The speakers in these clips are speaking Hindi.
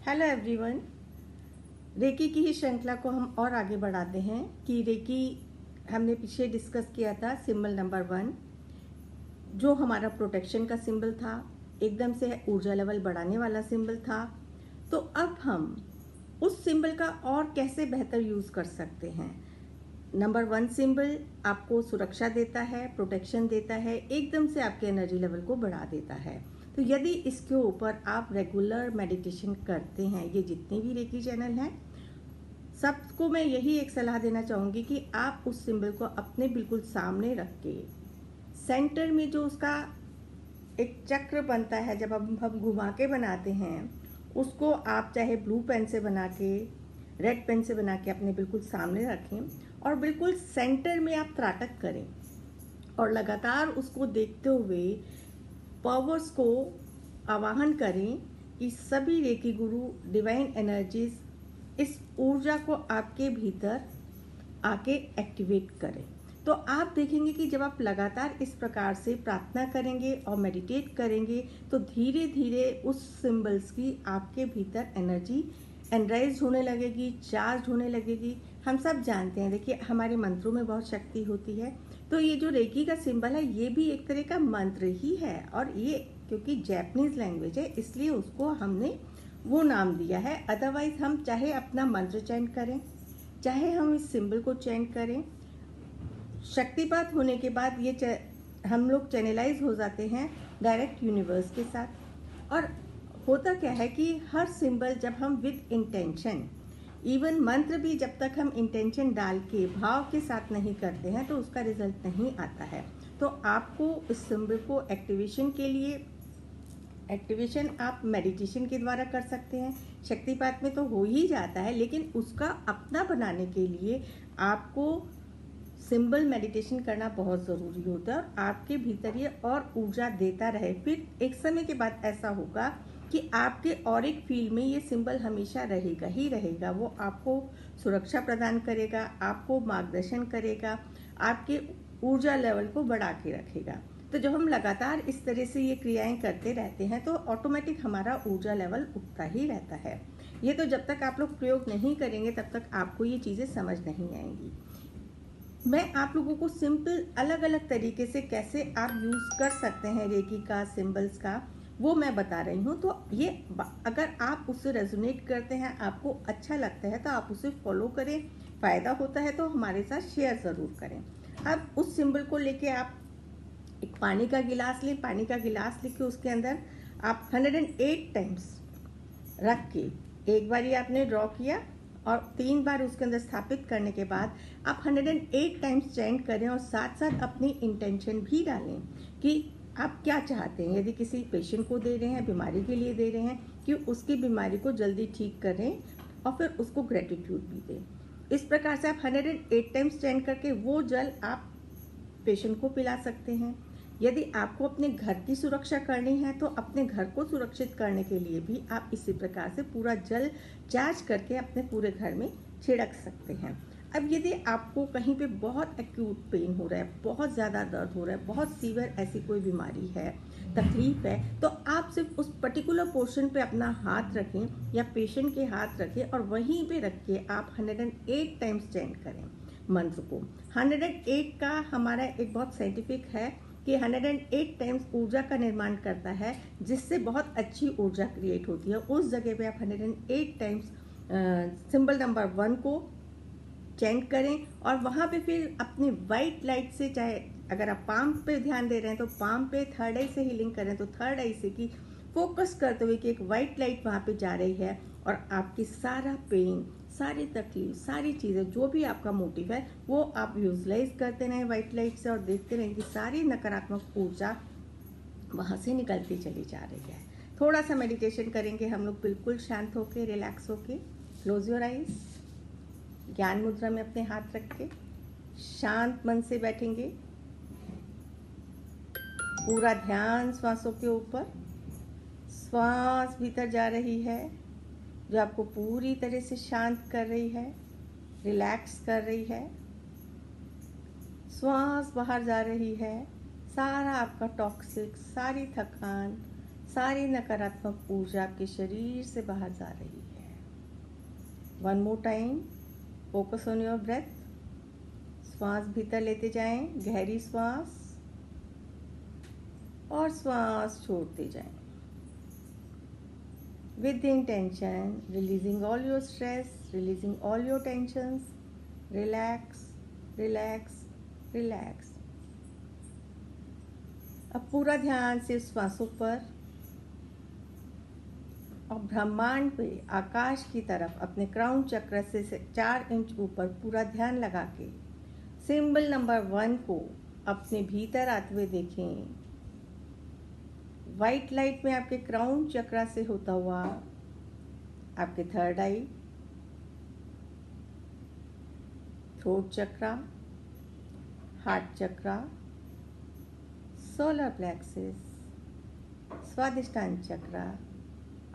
Hello everyone. रेकी की ही श्रृंखला को हम और आगे बढ़ाते हैं कि रेकी हमने पीछे डिस्कस किया था सिंबल नंबर 1 जो हमारा प्रोटेक्शन का सिंबल था, एकदम से ऊर्जा लेवल बढ़ाने वाला सिंबल था। तो अब हम उस सिंबल का और कैसे बेहतर यूज़ कर सकते हैं। नंबर 1 सिंबल आपको सुरक्षा देता है, प्रोटेक्शन देता है, एकदम से आपके एनर्जी लेवल को बढ़ा देता है। तो यदि इसके ऊपर आप रेगुलर मेडिटेशन करते हैं, ये जितने भी रेकी चैनल हैं सबको मैं यही एक सलाह देना चाहूँगी कि आप उस सिंबल को अपने बिल्कुल सामने रख के सेंटर में जो उसका एक चक्र बनता है, जब हम घुमा के बनाते हैं, उसको आप चाहे ब्लू पेन से बना के, रेड पेन से बना के अपने बिल्कुल सामने रखें और बिल्कुल सेंटर में आप त्राटक करें और लगातार उसको देखते हुए पावर्स को आवाहन करें कि सभी रेकी गुरु डिवाइन एनर्जीज इस ऊर्जा को आपके भीतर आके एक्टिवेट करें। तो आप देखेंगे कि जब आप लगातार इस प्रकार से प्रार्थना करेंगे और मेडिटेट करेंगे तो धीरे धीरे उस सिंबल्स की आपके भीतर एनर्जी एनराइज होने लगेगी, चार्ज होने लगेगी। हम सब जानते हैं, देखिए हमारे मंत्रों में बहुत शक्ति होती है। तो ये जो रेकी का सिंबल है ये भी एक तरह का मंत्र ही है, और ये क्योंकि जैपनीज लैंग्वेज है इसलिए उसको हमने वो नाम दिया है। अदरवाइज हम चाहे अपना मंत्र चैंट करें, चाहे हम इस सिंबल को चैंट करें, शक्तिपात होने के बाद ये हम लोग चैनलाइज हो जाते हैं डायरेक्ट यूनिवर्स के साथ। और होता क्या है कि हर सिंबल जब हम विद इंटेंशन, इवन मंत्र भी जब तक हम इंटेंशन डाल के भाव के साथ नहीं करते हैं तो उसका रिजल्ट नहीं आता है। तो आपको इस सिंबल को एक्टिवेशन के लिए, एक्टिवेशन आप मेडिटेशन के द्वारा कर सकते हैं। शक्तिपात में तो हो ही जाता है, लेकिन उसका अपना बनाने के लिए आपको सिंबल मेडिटेशन करना बहुत ज़रूरी होता है और आपके भीतर ये और ऊर्जा देता रहे। फिर एक समय के बाद ऐसा होगा कि आपके ऑरिक फील्ड में ये सिंबल हमेशा रहेगा ही रहेगा। वो आपको सुरक्षा प्रदान करेगा, आपको मार्गदर्शन करेगा, आपके ऊर्जा लेवल को बढ़ा के रखेगा। तो जब हम लगातार इस तरह से ये क्रियाएं करते रहते हैं तो ऑटोमेटिक हमारा ऊर्जा लेवल उठता ही रहता है। ये तो जब तक आप लोग प्रयोग नहीं करेंगे तब तक आपको ये चीज़ें समझ नहीं आएंगी। मैं आप लोगों को सिंपल अलग अलग तरीके से कैसे आप यूज़ कर सकते हैं रेकी का, सिंबल्स का, वो मैं बता रही हूँ। तो ये अगर आप उससे रेजोनेट करते हैं, आपको अच्छा लगता है तो आप उसे फॉलो करें, फ़ायदा होता है तो हमारे साथ शेयर ज़रूर करें। अब उस सिंबल को लेके आप एक पानी का गिलास लें, पानी का गिलास लेके उसके अंदर आप 108 टाइम्स रख के, एक बार ये आपने ड्रॉ किया और 3 बार उसके अंदर स्थापित करने के बाद आप 108 टाइम्स चैंट करें और साथ साथ अपनी इंटेंशन भी डालें कि आप क्या चाहते हैं। यदि किसी पेशेंट को दे रहे हैं, बीमारी के लिए दे रहे हैं, कि उसकी बीमारी को जल्दी ठीक करें और फिर उसको ग्रेटिट्यूड भी दें। इस प्रकार से आप 108 टाइम्स चैंट करके वो जल आप पेशेंट को पिला सकते हैं। यदि आपको अपने घर की सुरक्षा करनी है तो अपने घर को सुरक्षित करने के लिए भी आप इसी प्रकार से पूरा जल चार्ज करके अपने पूरे घर में छिड़क सकते हैं। अब यदि आपको कहीं पे बहुत एक्यूट पेन हो रहा है, बहुत ज़्यादा दर्द हो रहा है, बहुत सीवियर ऐसी कोई बीमारी है, तकलीफ है, तो आप सिर्फ उस पर्टिकुलर पोर्शन पे अपना हाथ रखें या पेशेंट के हाथ रखें और वहीं पे रख के आप 108 टाइम्स चैंट करें मंत्र को। 108 का हमारा एक बहुत साइंटिफिक है कि 108 टाइम्स ऊर्जा का निर्माण करता है, जिससे बहुत अच्छी ऊर्जा क्रिएट होती है। उस जगह पे आप 108 टाइम्स सिंबल नंबर 1 को चैंट करें और वहाँ पे फिर अपनी वाइट लाइट से, चाहे अगर आप पाम पे ध्यान दे रहे हैं तो पाम पे, थर्ड आई से हीलिंग करें तो थर्ड आई से की फोकस करते हुए कि एक वाइट लाइट वहाँ पे जा रही है और आपकी सारा पेन, सारी तकलीफ, सारी चीज़ें, जो भी आपका मोटिव है वो आप विजुअलाइज करते रहें वाइट लाइट से और देखते रहें कि सारी नकारात्मक ऊर्जा वहाँ से निकलती चली जा रही है। थोड़ा सा मेडिटेशन करेंगे हम लोग, बिल्कुल शांत होके, रिलैक्स होके। क्लोज योर आइज, ज्ञान मुद्रा में अपने हाथ रख के शांत मन से बैठेंगे। पूरा ध्यान श्वासों के ऊपर, श्वास भीतर जा रही है जो आपको पूरी तरह से शांत कर रही है, रिलैक्स कर रही है। श्वास बाहर जा रही है, सारा आपका टॉक्सिक, सारी थकान, सारी नकारात्मक ऊर्जा आपके शरीर से बाहर जा रही है। One more time, focus on your breath. श्वास भीतर लेते जाएं, गहरी श्वास, और श्वास छोड़ते जाएं। With the intention, releasing all your stress, releasing all your tensions, relax, relax, relax. अब पूरा ध्यान सिर्फ श्वासों पर और ब्रह्मांड पे, आकाश की तरफ अपने क्राउन चक्र से 4 इंच ऊपर पूरा ध्यान लगा के सिंबल नंबर 1 को अपने भीतर आते हुए देखें। वाइट लाइट में आपके क्राउन चक्र से होता हुआ आपके थर्ड आई, थ्रोट चक्र, हार्ट चक्र, सोलर प्लेक्सिस, स्वादिष्टान चक्र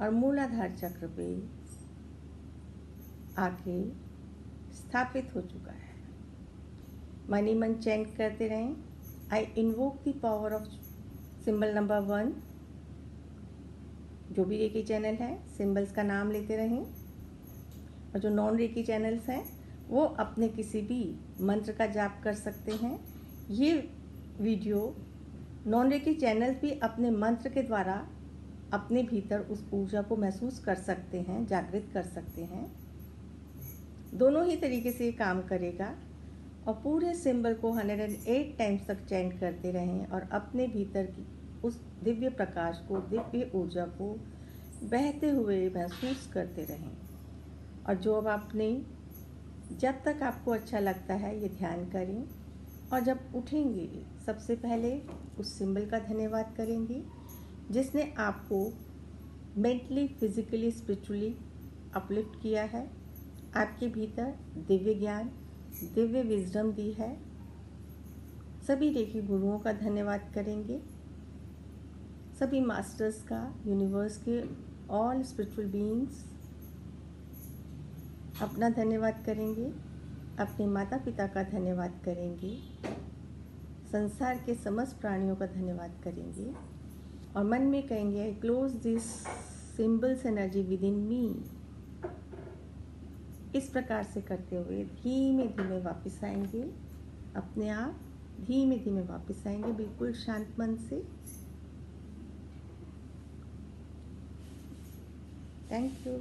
और मूलाधार चक्र पे आके स्थापित हो चुका है। मन ही मन चैंट करते रहें, आई invoke the power of symbol number 1। जो भी रेकी चैनल है, सिंबल्स का नाम लेते रहें, और जो नॉन रेकी चैनल्स हैं वो अपने किसी भी मंत्र का जाप कर सकते हैं। ये वीडियो नॉन रेकी चैनल्स भी अपने मंत्र के द्वारा अपने भीतर उस ऊर्जा को महसूस कर सकते हैं, जागृत कर सकते हैं। दोनों ही तरीके से ये काम करेगा। और पूरे सिंबल को 108 टाइम्स तक चैंट करते रहें और अपने भीतर की उस दिव्य प्रकाश को, दिव्य ऊर्जा को बहते हुए महसूस करते रहें। और जो अब आपने, जब तक आपको अच्छा लगता है ये ध्यान करें, और जब उठेंगे सबसे पहले उस सिंबल का धन्यवाद करेंगे जिसने आपको मेंटली, फिजिकली, स्पिरिचुअली अपलिफ्ट किया है, आपके भीतर दिव्य ज्ञान, दिव्य विजडम दी है। सभी रेकी गुरुओं का धन्यवाद करेंगे, सभी मास्टर्स का, यूनिवर्स के ऑल स्पिरिचुअल बीइंग्स अपना धन्यवाद करेंगे, अपने माता पिता का धन्यवाद करेंगे, संसार के समस्त प्राणियों का धन्यवाद करेंगे और मन में कहेंगे, I close this symbols energy within me. इस प्रकार से करते हुए धीमे धीमे वापस आएंगे, अपने आप धीमे धीमे वापस आएंगे, बिल्कुल शांत मन से। Thank you.